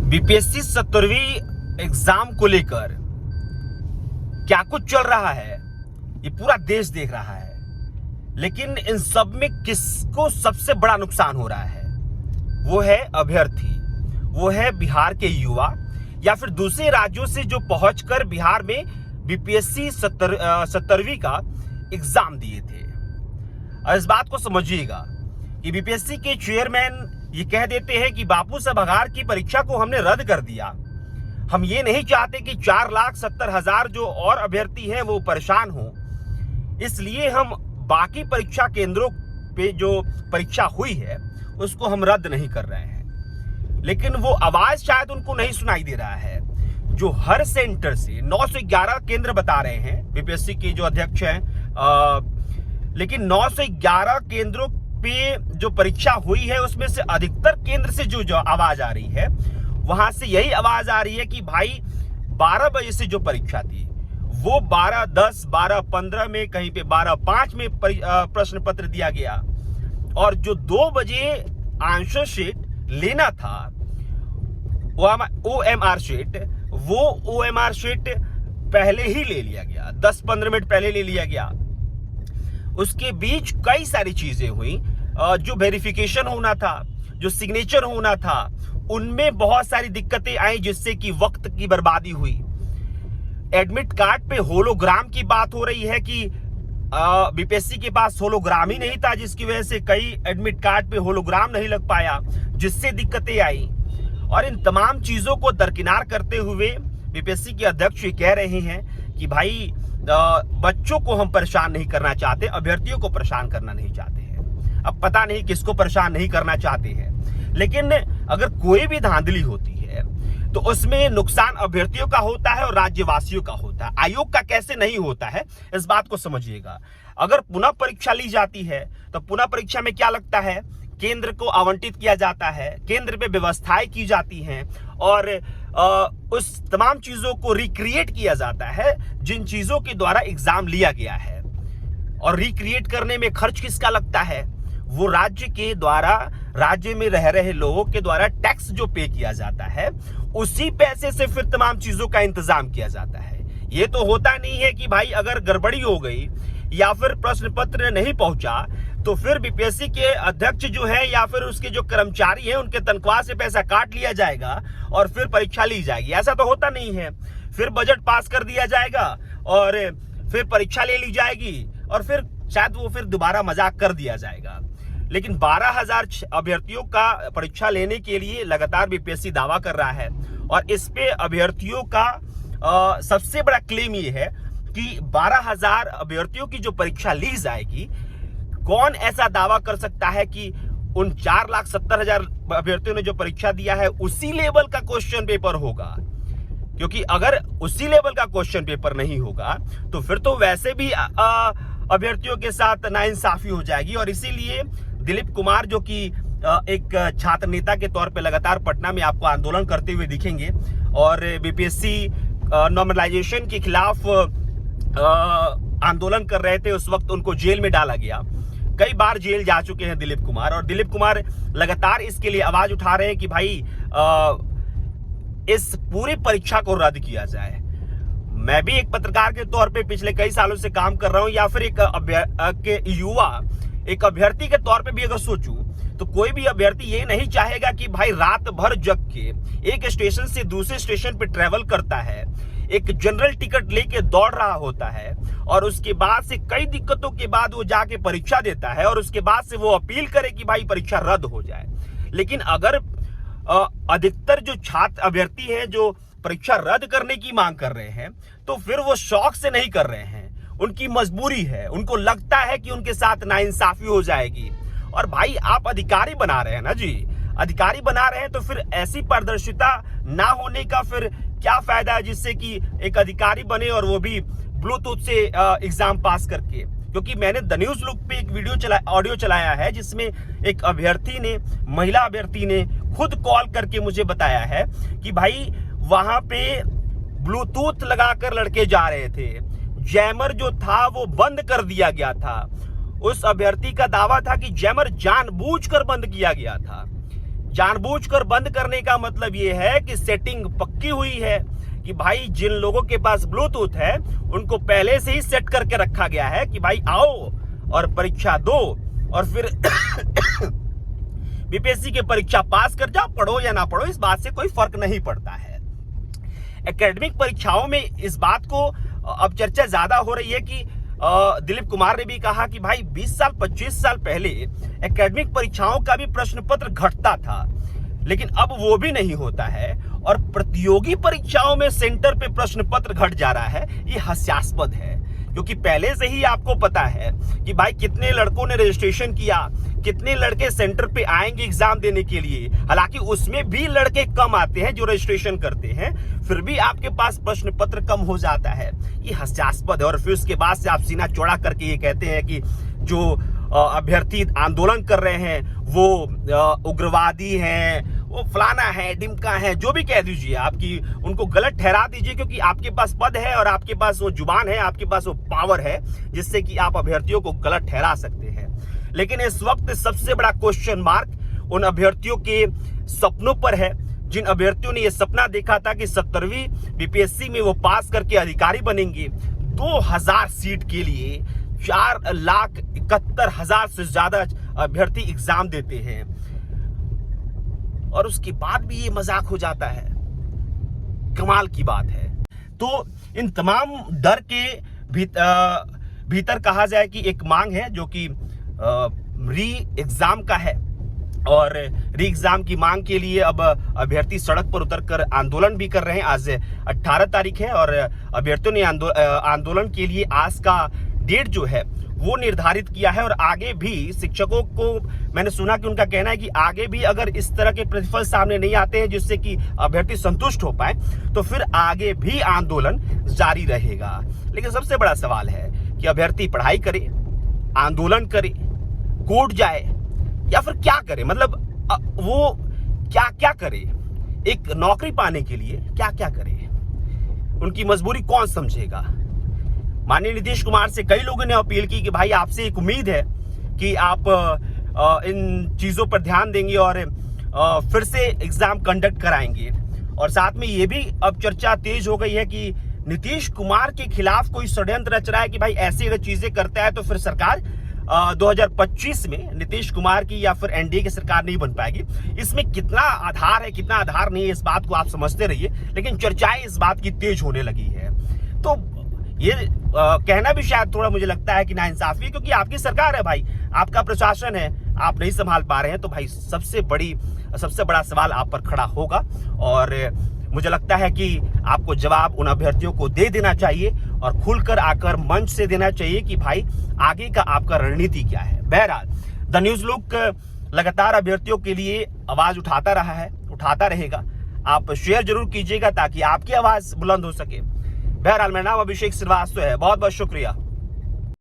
BPSC 17वीं exam को लेकर क्या कुछ चल रहा है ये पूरा देश देख रहा है, लेकिन इन सब में किसको सबसे बड़ा नुकसान हो रहा है? वो है अभ्यर्थी, वो है बिहार के युवा या फिर दूसरे राज्यों से जो पहुंचकर बिहार में बीपीएससी 17वीं का एग्जाम दिए थे। और इस बात को समझिएगा कि बीपीएससी के चेयरमैन ये कह देते हैं कि बापू साहब बघार की परीक्षा को हमने रद्द कर दिया। हम ये नहीं चाहते कि 4,70,000 जो और अभ्यर्थी हैं वो परेशान हो, इसलिए हम बाकी परीक्षा केंद्रों पे जो परीक्षा हुई है उसको हम रद्द नहीं कर रहे हैं। लेकिन वो आवाज शायद उनको नहीं सुनाई दे रहा है जो हर सेंटर से 911 केंद्र बता रहे हैं बीपीएससी के जो अध्यक्ष हैं, लेकिन 911 केंद्रों पे जो परीक्षा हुई है उसमें से अधिकतर केंद्र से जो आवाज आ रही है वहां से यही आवाज आ रही है कि भाई 12 बजे से जो परीक्षा थी वो 12:10, 12:15 में, कहीं पे 12:05 में प्रश्न पत्र दिया गया, और जो 2 बजे आंसर शीट लेना था ओएमआर शीट, वो ओएमआर शीट पहले ही ले लिया गया, 10-15 मिनट पहले ले लिया गया। उसके बीच कई सारी चीजें हुई, जो वेरिफिकेशन होना था, जो सिग्नेचर होना था, उनमें बहुत सारी दिक्कतें आई जिससे कि वक्त की बर्बादी हुई। एडमिट कार्ड पे होलोग्राम की बात हो रही है कि बीपीएससी के पास होलोग्राम ही नहीं था, जिसकी वजह से कई एडमिट कार्ड पे होलोग्राम नहीं लग पाया, जिससे दिक्कतें आई। और इन तमाम चीजों को दरकिनार करते हुए बीपीएससी के अध्यक्ष ये कह रहे हैं कि भाई बच्चों को हम परेशान नहीं करना चाहते, अभ्यर्थियों को परेशान करना नहीं चाहते हैं। अब पता नहीं किसको परेशान नहीं करना चाहते हैं, लेकिन अगर कोई भी धांधली होती है तो उसमें नुकसान अभ्यर्थियों का होता है और राज्यवासियों का होता है। आयोग का कैसे नहीं होता है, इस बात को समझिएगा। अगर पुनः परीक्षा ली जाती है तो पुनः परीक्षा में क्या लगता है, केंद्र को आवंटित किया जाता है, केंद्र पे व्यवस्थाएं की जाती हैं और उस तमाम चीजों को रिक्रिएट किया जाता है जिन चीजों के द्वारा एग्जाम लिया गया है। और रिक्रिएट करने में खर्च किसका लगता है? वो राज्य के द्वारा, राज्य में रह रहे लोगों के द्वारा टैक्स जो पे किया जाता है, उसी पैसे से फिर तमाम चीजों का इंतजाम किया जाता है। ये तो होता नहीं है कि भाई अगर गड़बड़ी हो गई या फिर प्रश्न पत्र नहीं पहुंचा तो फिर बीपीएससी के अध्यक्ष जो है या फिर उसके जो कर्मचारी हैं उनके तनख्वाह से पैसा काट लिया जाएगा और फिर परीक्षा ली जाएगी। ऐसा तो होता नहीं है। फिर बजट पास कर दिया जाएगा और फिर परीक्षा ले ली जाएगी और फिर शायद वो फिर दोबारा मजाक कर दिया जाएगा। लेकिन 12,000 अभ्यर्थियों का परीक्षा लेने के लिए लगातार बीपीएससी दावा कर रहा है, और इस पे अभ्यर्थियों का सबसे बड़ा क्लेम ये है कि 12,000 अभ्यर्थियों की जो परीक्षा ली जाएगी, कौन ऐसा दावा कर सकता है कि उन 4,70,000 अभ्यर्थियों ने जो परीक्षा दिया है उसी लेवल का क्वेश्चन पेपर होगा? क्योंकि अगर उसी लेवल का क्वेश्चन पेपर नहीं होगा तो फिर तो वैसे भी अभ्यर्थियों के साथ नाइंसाफी हो जाएगी। और इसीलिए दिलीप कुमार, जो कि एक छात्र नेता के तौर पे लगातार पटना में आपको आंदोलन करते हुए दिखेंगे और बीपीएससी नॉर्मलाइजेशन के खिलाफ आंदोलन कर रहे थे, उस वक्त उनको जेल में डाला गया। कई बार जेल जा चुके हैं दिलीप कुमार, और दिलीप कुमार लगातार इसके लिए आवाज उठा रहे हैं कि भाई इस पूरी परीक्षा को रद्द किया जाए। मैं भी एक पत्रकार के तौर पे पिछले कई सालों से काम कर रहा हूं, या फिर एक युवा, एक अभ्यर्थी के तौर पे भी अगर सोचूं तो कोई भी अभ्यर्थी ये नहीं चाहेगा कि भाई रात भर जग के एक स्टेशन से दूसरे स्टेशन पे ट्रेवल करता है, एक जनरल टिकट लेके दौड़ रहा होता है, और उसके बाद से कई दिक्कतों के बाद वो जाके परीक्षा देता है, और उसके बाद से वो अपील करे कि भाई परीक्षा रद्द हो जाए। लेकिन अगर अधिकतर जो छात्र अभ्यर्थी हैं जो परीक्षा रद्द करने की मांग कर रहे हैं, तो फिर वो शौक से नहीं कर रहे हैं, उनकी मजबूरी है, उनको लगता है कि उनके साथ नाइंसाफी हो जाएगी। और भाई आप अधिकारी बना रहे हैं ना जी, अधिकारी बना रहे हैं तो फिर ऐसी पारदर्शिता ना होने का फिर क्या फायदा है जिससे कि एक अधिकारी बने और वो भी ब्लूटूथ से एग्जाम पास करके। क्योंकि मैंने द न्यूज लुक पे एक ऑडियो चलाया है जिसमें एक अभ्यर्थी ने, महिला अभ्यर्थी ने खुद कॉल करके मुझे बताया है कि भाई वहां पे ब्लूटूथ लगाकर लड़के जा रहे थे, जैमर जो था वो बंद कर दिया गया था। उस अभ्यर्थी का दावा था कि जैमर जानबूझकर बंद किया गया था। जानबूझकर बंद करने का मतलब ये है कि सेटिंग पक्की हुई है कि भाई जिन लोगों के पास ब्लूटूथ है उनको पहले से ही सेट करके रखा गया है कि भाई आओ और परीक्षा दो और फिर बीपीएससी की परीक्षा पास कर जाओ, पढ़ो या ना पढ़ो इस बात से कोई फर्क नहीं पड़ता है। एकेडमिक परीक्षाओं में इस बात को अब चर्चा ज्यादा हो रही है कि दिलीप कुमार ने भी कहा कि भाई 20 साल 25 साल पहले एकेडमिक परीक्षाओं का भी प्रश्न पत्र घटता था, लेकिन अब वो भी नहीं होता है और प्रतियोगी परीक्षाओं में सेंटर पे प्रश्न पत्र घट जा रहा है। ये हास्यास्पद है क्योंकि पहले से ही आपको पता है कि भाई कितने लड़कों ने रजिस्ट्रेशन किया, कितने लड़के सेंटर पे आएंगे एग्जाम देने के लिए। हालांकि उसमें भी लड़के कम आते हैं जो रजिस्ट्रेशन करते हैं, फिर भी आपके पास प्रश्न पत्र कम हो जाता है। ये हास्यास्पद है। और फिर उसके बाद से आप सीना चौड़ा करके ये कहते हैं कि जो अभ्यर्थी आंदोलन कर रहे हैं वो उग्रवादी हैं, वो फलाना है, डिमका है, जो भी कह दीजिए आपकी उनको गलत ठहरा दीजिए, क्योंकि आपके पास पद है और आपके पास वो जुबान है, आपके पास वो पावर है जिससे कि आप अभ्यर्थियों को गलत ठहरा सकते हैं। लेकिन इस वक्त सबसे बड़ा क्वेश्चन मार्क उन अभ्यर्थियों के सपनों पर है जिन अभ्यर्थियों ने यह सपना देखा था कि 17वीं बीपीएससी में वो पास करके अधिकारी बनेंगे। 2000 सीट के लिए 4,71,000 से ज्यादा अभ्यर्थी एग्जाम देते हैं और उसके बाद भी ये मजाक हो जाता है। कमाल की बात है। तो इन तमाम डर के भीतर कहा जाए कि एक मांग है जो कि री एग्जाम का है और री एग्जाम की मांग के लिए अब अभ्यर्थी सड़क पर उतरकर आंदोलन भी कर रहे हैं। आज 18 तारीख है और अभ्यर्थियों ने आंदोलन के लिए आज का डेट जो है वो निर्धारित किया है और आगे भी शिक्षकों को मैंने सुना कि उनका कहना है कि आगे भी अगर इस तरह के प्रतिफल सामने नहीं आते हैं जिससे कि अभ्यर्थी संतुष्ट हो पाए तो फिर आगे भी आंदोलन जारी रहेगा। लेकिन सबसे बड़ा सवाल है कि अभ्यर्थी पढ़ाई करे, आंदोलन करे, कोर्ट जाए या फिर क्या करे। मतलब वो क्या क्या करे, एक नौकरी पाने के लिए क्या क्या करे, उनकी मजबूरी कौन समझेगा। माननीय नीतीश कुमार से कई लोगों ने अपील की कि भाई आपसे एक उम्मीद है कि आप इन चीजों पर ध्यान देंगे और फिर से एग्जाम कंडक्ट कराएंगे। और साथ में ये भी अब चर्चा तेज हो गई है कि नीतीश कुमार के खिलाफ कोई षड्यंत्र रच रहा है कि भाई ऐसी अगर चीजें करता है तो फिर सरकार 2025 में नीतीश कुमार की या फिर एनडीए की सरकार नहीं बन पाएगी। इसमें कितना आधार है कितना आधार नहीं है इस बात को आप समझते रहिए, लेकिन चर्चाएं इस बात की तेज होने लगी है। तो ये कहना भी शायद थोड़ा मुझे लगता है कि नाइंसाफी है, क्योंकि आपकी सरकार है भाई, आपका प्रशासन है, आप नहीं संभाल पा रहे हैं तो भाई सबसे बड़ा सवाल आप पर खड़ा होगा। और मुझे लगता है कि आपको जवाब उन अभ्यर्थियों को दे देना चाहिए और खुलकर आकर मंच से देना चाहिए कि भाई आगे का आपका रणनीति क्या है। बहरहाल द न्यूज लुक लगातार अभ्यर्थियों के लिए आवाज उठाता रहा है, उठाता रहेगा। आप शेयर जरूर कीजिएगा ताकि आपकी आवाज बुलंद हो सके। बहरहाल मेरा नाम अभिषेक श्रीवास्तव है। बहुत बहुत शुक्रिया।